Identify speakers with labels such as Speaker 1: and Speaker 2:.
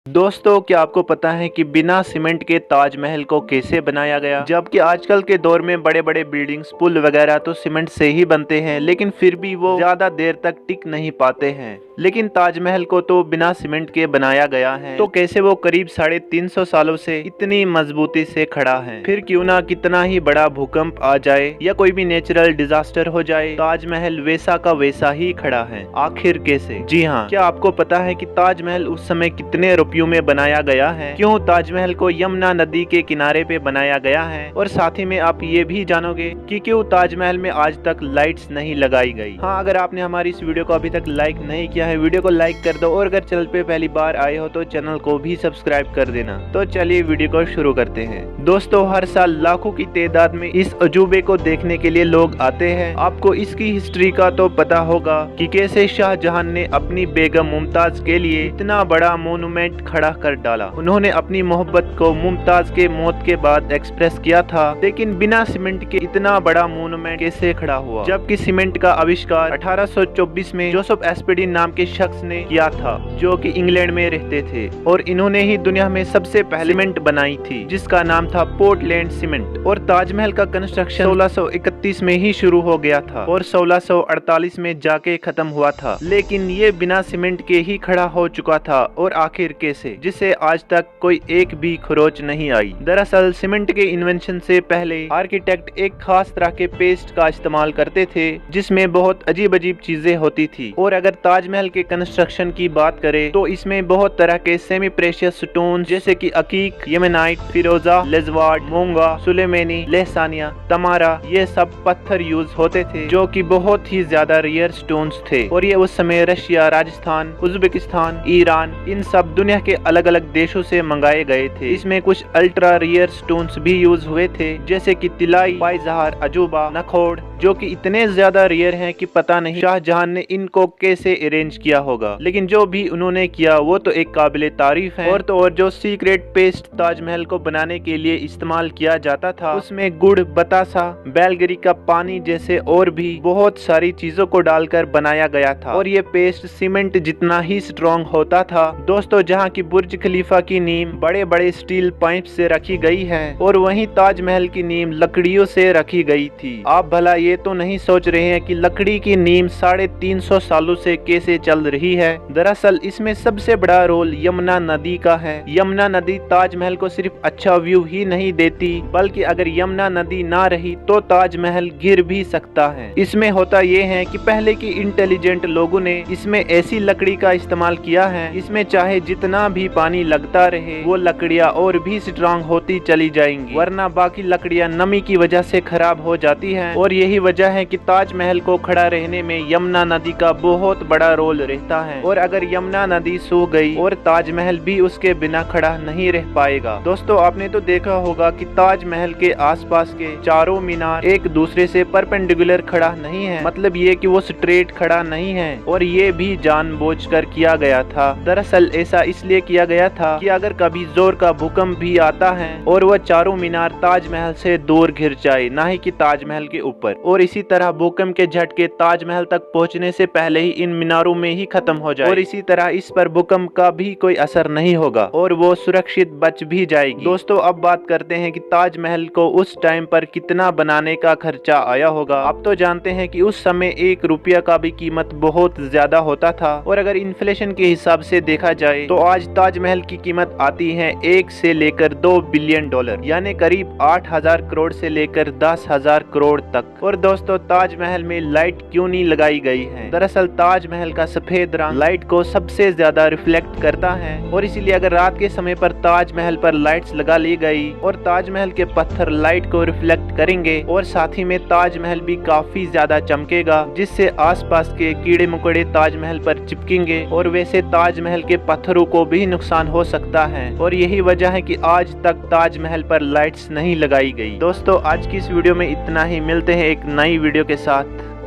Speaker 1: दोस्तों, क्या आपको पता है कि बिना सीमेंट के ताजमहल को कैसे बनाया गया? जबकि आजकल के दौर में बड़े बड़े बिल्डिंग्स, पुल वगैरह तो सीमेंट से ही बनते हैं, लेकिन फिर भी वो ज्यादा देर तक टिक नहीं पाते हैं। लेकिन ताजमहल को तो बिना सीमेंट के बनाया गया है, तो कैसे वो करीब 350 सालों से इतनी मजबूती से खड़ा है? फिर क्यों ना कितना ही बड़ा भूकंप आ जाए या कोई भी नेचुरल डिजास्टर हो जाए, ताजमहल वैसा का वैसा ही खड़ा है। आखिर कैसे? जी हाँ, क्या आपको पता है कि ताजमहल उस समय कितने रुपयों में बनाया गया है? क्यों ताजमहल को यमुना नदी के किनारे पे बनाया गया है? और साथ ही में आप ये भी जानोगे कि क्यों ताजमहल में आज तक लाइट्स नहीं लगाई गई। हाँ, अगर आपने हमारी इस वीडियो को अभी तक लाइक नहीं किया है, वीडियो को लाइक कर दो, और अगर चैनल पे पहली बार आए हो तो चैनल को भी सब्सक्राइब कर देना। तो चलिए वीडियो को शुरू करते हैं। दोस्तों, हर साल लाखों की तादाद में इस अजूबे को देखने के लिए लोग आते हैं। आपको इसकी हिस्ट्री का तो पता होगा कि कैसे शाहजहां ने अपनी बेगम मुमताज के लिए इतना बड़ा मोन्यूमेंट खड़ा कर डाला। उन्होंने अपनी मोहब्बत को मुमताज के मौत के बाद एक्सप्रेस किया था, लेकिन बिना सीमेंट के इतना बड़ा मोन्यूमेंट कैसे खड़ा हुआ? जबकि सीमेंट का आविष्कार 1824 में जोसेफ एस्पेडिन नाम के शख्स ने किया था, जो कि इंग्लैंड में रहते थे, और इन्होंने ही दुनिया में सबसे पहले सीमेंट बनाई थी, जिसका नाम था पोर्टलैंड सीमेंट। और ताजमहल का कंस्ट्रक्शन 1631 में ही शुरू हो गया था और 1648 में जाके खत्म हुआ था। लेकिन ये बिना सीमेंट के ही खड़ा हो चुका था। और आखिर कैसे? जिसे आज तक कोई एक भी खरोच नहीं आई। दरअसल सीमेंट के इन्वेंशन से पहले आर्किटेक्ट एक खास तरह के पेस्ट का इस्तेमाल करते थे, जिसमें बहुत अजीब अजीब चीजें होती थी। और अगर ताजमहल के कंस्ट्रक्शन की बात करें तो इसमें बहुत तरह के सेमी प्रेशियस स्टोन जैसे कि अकीक, येमेनाइट, फिरोजा, लेजवार्ड, मोंगा, सुलेमानी, लहसानिया, तमारा, ये सब पत्थर यूज होते थे, जो कि बहुत ही ज्यादा रेयर स्टोन्स थे। और ये उस समय रशिया, राजस्थान, उज्बेकिस्तान, ईरान, इन सब दुनिया के अलग अलग देशों से मंगाए गए थे। इसमें कुछ अल्ट्रा रेयर स्टोन्स भी यूज हुए थे, जैसे कि तिलाई, पाइजहार, अजूबा, नखोड़, जो कि इतने ज्यादा रेयर हैं कि पता नहीं शाहजहां ने इनको कैसे अरेंज किया होगा। लेकिन जो भी उन्होंने किया वो तो एक काबिले तारीफ है। और तो और जो सीक्रेट पेस्ट ताजमहल को बनाने के लिए इस्तेमाल किया जाता था, उसमें गुड़, बतासा, बैलगरी का पानी जैसे और भी बहुत सारी चीजों को डालकर बनाया गया था। और ये पेस्ट सीमेंट जितना ही स्ट्रॉन्ग होता था। दोस्तों, जहाँ की बुर्ज खलीफा की नींव बड़े बड़े स्टील पाइप से रखी गई है, और वहीं ताजमहल की नींव लकड़ियों से रखी गई थी। आप भला ये तो नहीं सोच रहे हैं कि लकड़ी की नींव 350 सालों से कैसे चल रही है? दरअसल इसमें सबसे बड़ा रोल यमुना नदी का है। यमुना नदी ताजमहल को सिर्फ अच्छा व्यू ही नहीं देती, बल्कि अगर यमुना नदी ना रही तो ताजमहल गिर भी सकता है। इसमें होता ये है कि पहले की इंटेलिजेंट लोगों ने इसमें ऐसी लकड़ी का इस्तेमाल किया है, इसमें चाहे जितना भी पानी लगता रहे, वो लकड़ियाँ और भी स्ट्रांग होती चली जाएंगी, वरना बाकी लकड़ियाँ नमी की वजह से खराब हो जाती हैं। और यही वजह है कि ताजमहल को खड़ा रहने में यमुना नदी का बहुत बड़ा रोल रहता है। और अगर यमुना नदी सूख गई और ताजमहल भी उसके बिना खड़ा नहीं रह पाएगा। दोस्तों, आपने तो देखा होगा कि ताजमहल के आसपास के चारों मीनार एक दूसरे से परपेंडिकुलर खड़ा नहीं है, मतलब ये कि वो स्ट्रेट खड़ा नहीं है। और ये भी जानबूझकर किया गया था। दरअसल ऐसा इसलिए किया गया था कि अगर कभी जोर का भूकंप भी आता है और वह चारों मीनार ताजमहल से दूर गिर जाए, ना ही कि ताजमहल के ऊपर। और इसी तरह भूकंप के झटके ताजमहल तक पहुंचने से पहले ही इन मीनारों में ही खत्म हो जाए, और इसी तरह इस पर भूकंप का भी कोई असर नहीं होगा और वो सुरक्षित बच भी जाएगी। दोस्तों, अब बात करते हैं कि ताजमहल को उस टाइम पर कितना बनाने का खर्चा आया होगा। आप तो जानते हैं कि उस समय 1 रुपया का भी कीमत बहुत ज्यादा होता था। और अगर इन्फ्लेशन के हिसाब से देखा जाए तो आज ताजमहल की कीमत आती है 1 से लेकर 2 बिलियन डॉलर, यानी करीब 8,000 करोड़ से लेकर 10,000 करोड़ तक। और दोस्तों, ताजमहल में लाइट क्यों नहीं लगाई गई है? दरअसल ताजमहल का सफेद रंग लाइट को सबसे ज्यादा रिफ्लेक्ट करता है, और इसीलिए अगर रात के समय पर ताजमहल पर लाइट्स लगा ली गई और ताजमहल के पत्थर लाइट को रिफ्लेक्ट करेंगे, और साथ ही में ताजमहल भी काफी ज्यादा चमकेगा, जिससे आसपास के कीड़े मकोड़े ताजमहल पर चिपकेंगे, और वैसे ताजमहल के पत्थरों को भी नुकसान हो सकता है। और यही वजह है कि आज तक ताजमहल पर लाइट्स नहीं लगाई गई। दोस्तों, आज की इस वीडियो में इतना ही। मिलते हैं एक नई वीडियो के साथ।